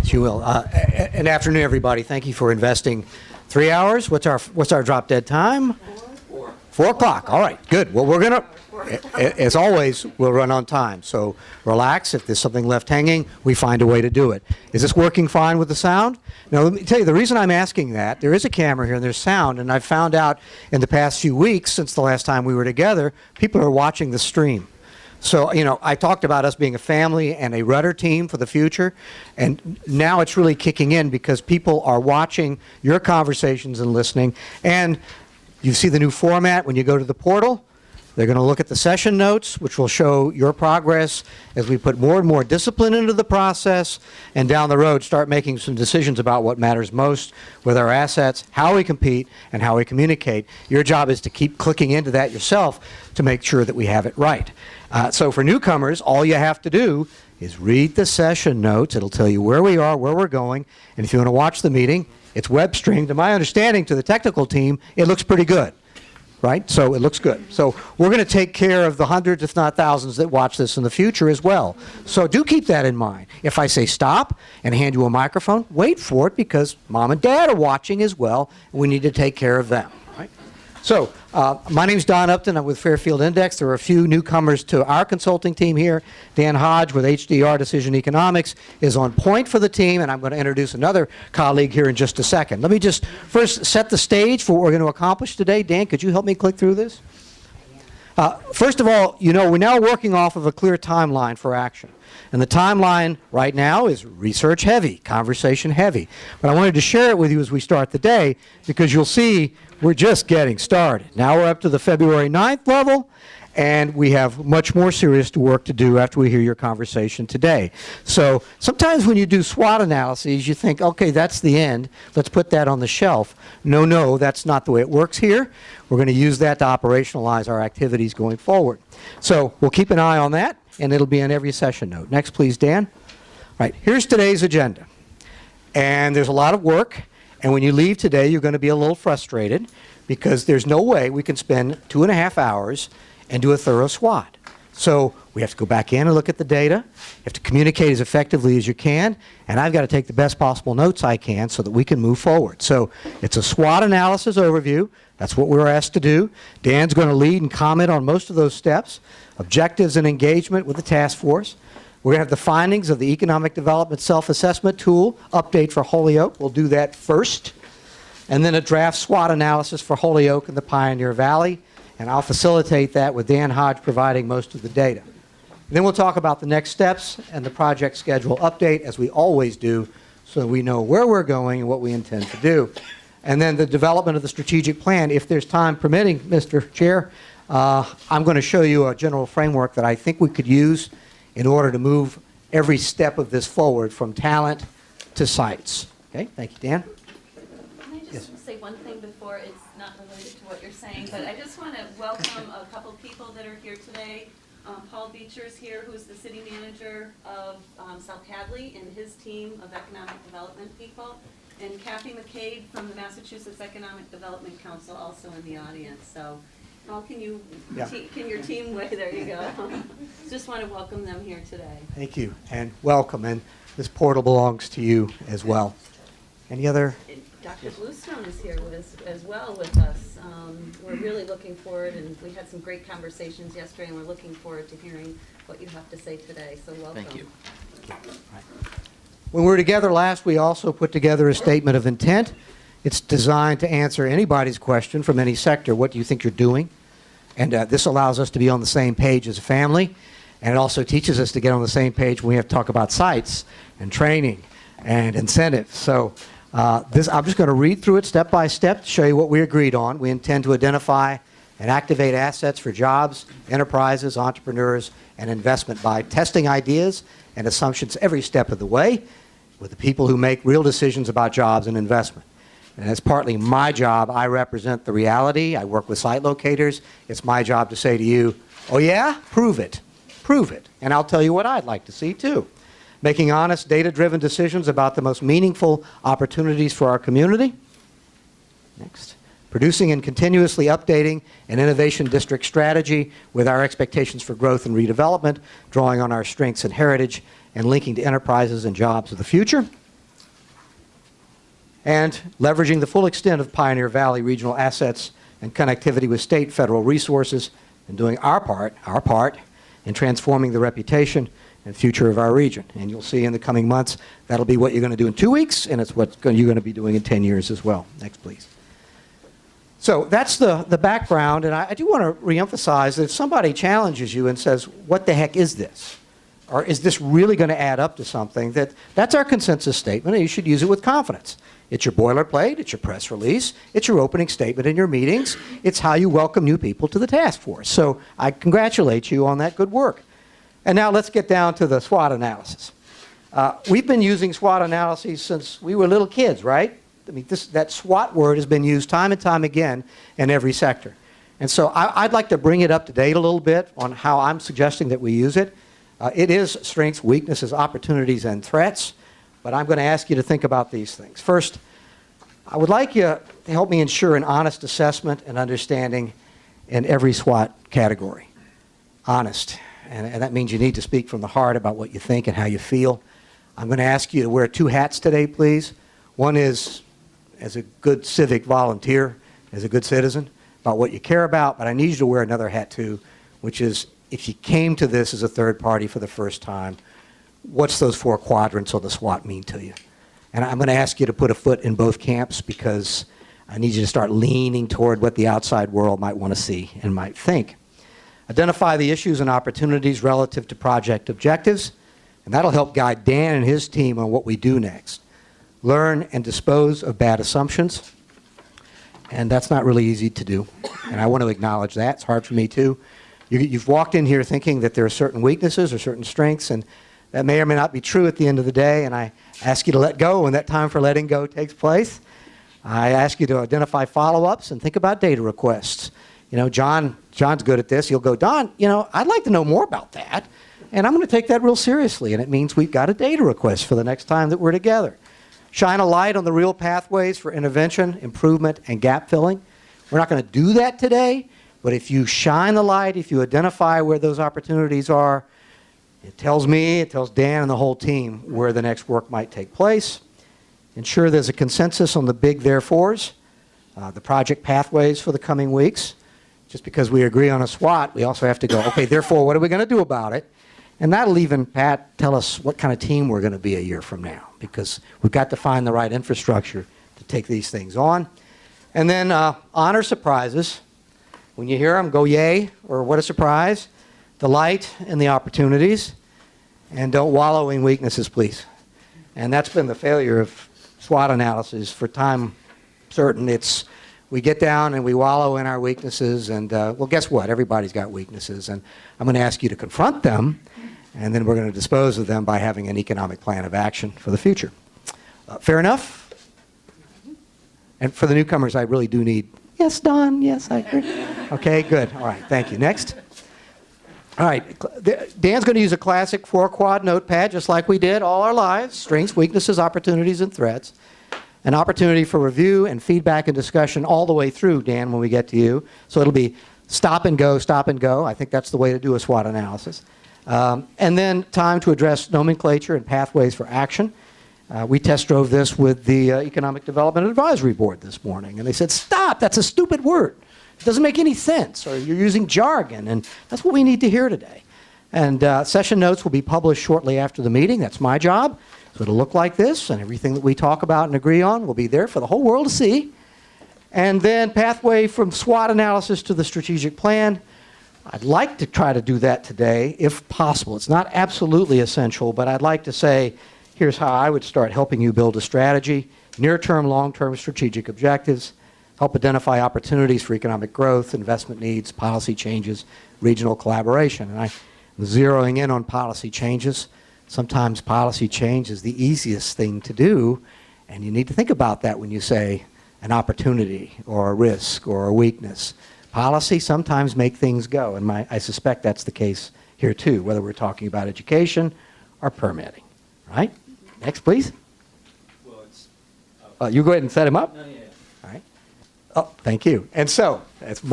She will. Good afternoon, everybody. Thank you for investing 3 hours. What's our drop dead time? 4 o'clock. All right, good. Well, we're gonna, as always, we'll run on time. So relax. If there's something left hanging, we find a way to do it. Is this working fine with the sound? Now, let me tell you, the reason I'm asking that, there is a camera here and there's sound, and I've found out in the past few weeks, since the last time we were together, people are watching the stream. So, you know, I talked about us being a family and a rudder team for the future, and now it's really kicking in because people are watching your conversations and listening. And you see the new format when you go to the portal. They're going to look at the session notes, which will show your progress as we put more and more discipline into the process, and down the road start making some decisions about what matters most with our assets, how we compete, and how we communicate. Your job is to keep clicking into that yourself to make sure that we have it right. So for newcomers, all you have to do is read the session notes. It'll tell you where we are, where we're going, and if you want to watch the meeting, it's web streamed. To my understanding, to the technical team, it looks pretty good. Right? So it looks good. So we're going to take care of the hundreds, if not thousands, that watch this in the future as well. So do keep that in mind. If I say stop and hand you a microphone, wait for it because Mom and Dad are watching as well, and we need to take care of them. Right? So my name's Don Upton. I'm with Fairfield Index. There are a few newcomers to our consulting team here. Dan Hodge with HDR Decision Economics is on point for the team, and I'm going to introduce another colleague here in just a second. Let me just first set the stage for what we're going to accomplish today. Dan, could you help me click through this? First of all, you know, we're now working off of a clear timeline for action. And the timeline right now is research heavy, conversation heavy. But I wanted to share it with you as we start the day because you'll see we're just getting started. Now we're up to the February 9th level, and we have much more serious work to do after we hear your conversation today. So sometimes when you do SWOT analyses, you think, okay, that's the end. Let's put that on the shelf. No, that's not the way it works here. We're going to use that to operationalize our activities going forward. So we'll keep an eye on that, and it'll be in every session note. Next, please, Dan. All right, here's today's agenda. And there's a lot of work. And when you leave today, you're going to be a little frustrated because there's no way we can spend 2.5 hours and do a thorough SWOT. So we have to go back in and look at the data. You have to communicate as effectively as you can. And I've got to take the best possible notes I can so that we can move forward. So it's a SWOT analysis overview. That's what we're asked to do. Dan's going to lead and comment on most of those steps. Objectives and engagement with the task force. We're going to have the findings of the Economic Development Self-Assessment Tool update for Holyoke. We'll do that first. And then a draft SWOT analysis for Holyoke and the Pioneer Valley. And I'll facilitate that with Dan Hodge providing most of the data. And then we'll talk about the next steps and the project schedule update, as we always do, so that we know where we're going and what we intend to do. And then the development of the strategic plan. If there's time permitting, Mr. Chair, I'm going to show you a general framework that I think we could use in order to move every step of this forward from talent to sites. Okay, thank you, Dan. Can I just say one thing before? It's not related to what you're saying, but I just want to welcome a couple people that are here today. Paul Beecher's here, who's the city manager of South Hadley, and his team of economic development people. And Kathy McCabe from the Massachusetts Economic Development Council also in the audience. So how can you, can your team wait? There you go. Just want to welcome them here today. Thank you, and welcome. And this portal belongs to you as well. Any other? Dr. Bluestone is here as well with us. We're really looking forward, and we had some great conversations yesterday, and we're looking forward to hearing what you have to say today. So welcome. Thank you. Right. When we were together last, we also put together a statement of intent. It's designed to answer anybody's question from any sector. What do you think you're doing? And this allows us to be on the same page as a family, and it also teaches us to get on the same page when we have to talk about sites and training and incentives. So I'm just going to read through it step by step to show you what we agreed on. We intend to identify and activate assets for jobs, enterprises, entrepreneurs, and investment by testing ideas and assumptions every step of the way with the people who make real decisions about jobs and investment. And that's partly my job. I represent the reality. I work with site locators. It's my job to say to you, oh yeah? Prove it. Prove it. And I'll tell you what I'd like to see too. Making honest, data-driven decisions about the most meaningful opportunities for our community. Next. Producing and continuously updating an innovation district strategy with our expectations for growth and redevelopment, drawing on our strengths and heritage, and linking to enterprises and jobs of the future. and leveraging the full extent of Pioneer Valley regional assets and connectivity with state, federal resources, and doing our part in transforming the reputation and future of our region. And you'll see in the coming months, that'll be what you're going to do in 2 weeks, and it's what you're going to be doing in 10 years as well. Next, please. So that's the background, and I do want to reemphasize that if somebody challenges you and says, what the heck is this? Or is this really going to add up to something? That's our consensus statement, and you should use it with confidence. It's your boilerplate, it's your press release, it's your opening statement in your meetings, it's how you welcome new people to the task force. So I congratulate you on that good work. And now let's get down to the SWOT analysis. We've been using SWOT analyses since we were little kids, right? I mean, that SWOT word has been used time and time again in every sector. And so I'd like to bring it up to date a little bit on how I'm suggesting that we use it. It is strengths, weaknesses, opportunities, and threats, but I'm going to ask you to think about these things. First, I would like you to help me ensure an honest assessment and understanding in every SWOT category. Honest. And that means you need to speak from the heart about what you think and how you feel. I'm going to ask you to wear 2 hats today, please. One is as a good civic volunteer, as a good citizen, about what you care about, but I need you to wear another hat too, which is if you came to this as a third party for the first time, what's those 4 quadrants of the SWOT mean to you? And I'm going to ask you to put a foot in both camps because I need you to start leaning toward what the outside world might want to see and might think. Identify the issues and opportunities relative to project objectives, and that'll help guide Dan and his team on what we do next. Learn and dispose of bad assumptions, and that's not really easy to do, and I want to acknowledge that. It's hard for me too. You've walked in here thinking that there are certain weaknesses or certain strengths, and that may or may not be true at the end of the day, and I ask you to let go when that time for letting go takes place. I ask you to identify follow-ups and think about data requests. You know, John's good at this. He'll go, Don, you know, I'd like to know more about that, and I'm going to take that real seriously, and it means we've got a data request for the next time that we're together. Shine a light on the real pathways for intervention, improvement, and gap filling. We're not going to do that today, but if you shine the light, if you identify where those opportunities are, it tells me, it tells Dan and the whole team where the next work might take place. Ensure there's a consensus on the big therefores, the project pathways for the coming weeks. Just because we agree on a SWOT, we also have to go, okay, therefore, what are we going to do about it? And that'll even, Pat, tell us what kind of team we're going to be a year from now, because we've got to find the right infrastructure to take these things on. And then honor surprises. When you hear them, go yay, or what a surprise. Delight in the opportunities, and don't wallow in weaknesses, please. And that's been the failure of SWOT analysis for time certain. We get down and we wallow in our weaknesses, and well, guess what? Everybody's got weaknesses, and I'm going to ask you to confront them, and then we're going to dispose of them by having an economic plan of action for the future. Fair enough? And for the newcomers, I really do need, yes, Don, yes, I agree. Okay, good. All right, thank you. Next. All right, Dan's going to use a classic 4-quad notepad, just like we did all our lives: strengths, weaknesses, opportunities, and threats. An opportunity for review and feedback and discussion all the way through, Dan, when we get to you. So it'll be stop and go, stop and go. I think that's the way to do a SWOT analysis. And then time to address nomenclature and pathways for action. We test drove this with the Economic Development Advisory Board this morning, and they said, stop, that's a stupid word. It doesn't make any sense, or you're using jargon, and that's what we need to hear today. And session notes will be published shortly after the meeting. That's my job. So it'll look like this, and everything that we talk about and agree on will be there for the whole world to see. And then pathway from SWOT analysis to the strategic plan. I'd like to try to do that today, if possible. It's not absolutely essential, but I'd like to say, here's how I would start helping you build a strategy: near-term, long-term strategic objectives, help identify opportunities for economic growth, investment needs, policy changes, regional collaboration. And I'm zeroing in on policy changes. Sometimes policy change is the easiest thing to do, and you need to think about that when you say an opportunity or a risk or a weakness. Policy sometimes make things go, and I suspect that's the case here too, whether we're talking about education or permitting. Right? Next, please. Well, it's, you go ahead and set him up. no, yeah. All right. Oh, thank you. And so it's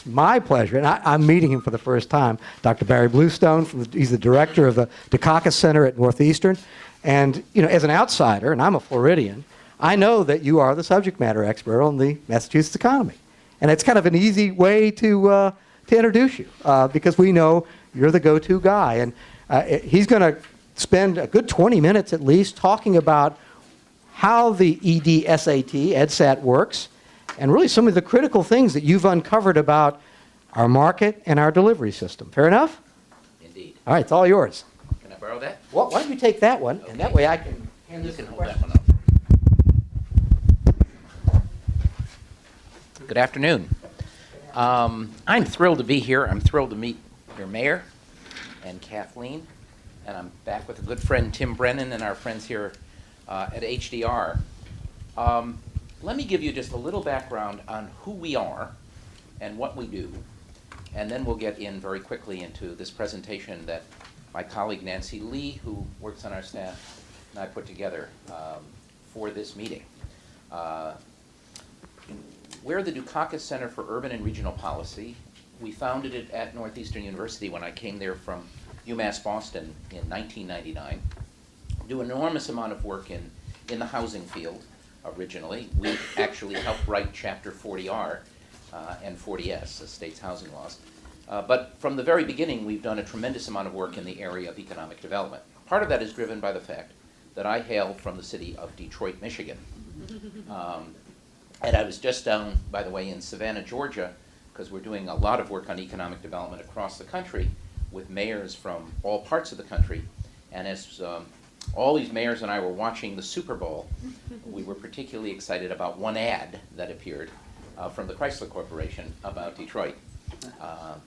my pleasure, and I'm meeting him for the first time, Dr. Barry Bluestone. He's the director of the Dukakis Center at Northeastern. And, you know, as an outsider, and I'm a Floridian, I know that you are the subject matter expert on the Massachusetts economy. And it's kind of an easy way to introduce you because we know you're the go-to guy. And he's going to spend a good 20 minutes at least talking about how the EDSAT, EDSAT works, and really some of the critical things that you've uncovered about our market and our delivery system. Fair enough? Indeed. All right, it's all yours. Can I borrow that? Well, why don't you take that one, and that way I can hand You this can to hold that questions. one up. Good afternoon. I'm thrilled to be here. I'm thrilled to meet your mayor and Kathleen, and I'm back with a good friend, Tim Brennan, and our friends here at HDR. Let me give you just a little background on who we are and what we do, and then we'll get in very quickly into this presentation that my colleague Nancy Lee, who works on our staff, and I put together for this meeting. We're the Dukakis Center for Urban and Regional Policy. We founded it at Northeastern University when I came there from UMass Boston in 1999. Do an enormous amount of work in the housing field originally. We actually helped write Chapter 40R and 40S, the state's housing laws. But from the very beginning, we've done a tremendous amount of work in the area of economic development. Part of that is driven by the fact that I hail from the city of Detroit, Michigan. And I was just down, by the way, in Savannah, Georgia, because we're doing a lot of work on economic development across the country with mayors from all parts of the country. And as all these mayors and I were watching the Super Bowl, we were particularly excited about one ad that appeared from the Chrysler Corporation about Detroit.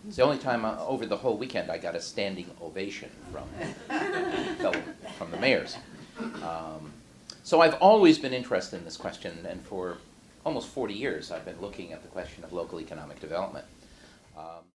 It's the only time over the whole weekend I got a standing ovation from the mayors. So I've always been interested in this question, and for almost 40 years I've been looking at the question of local economic development.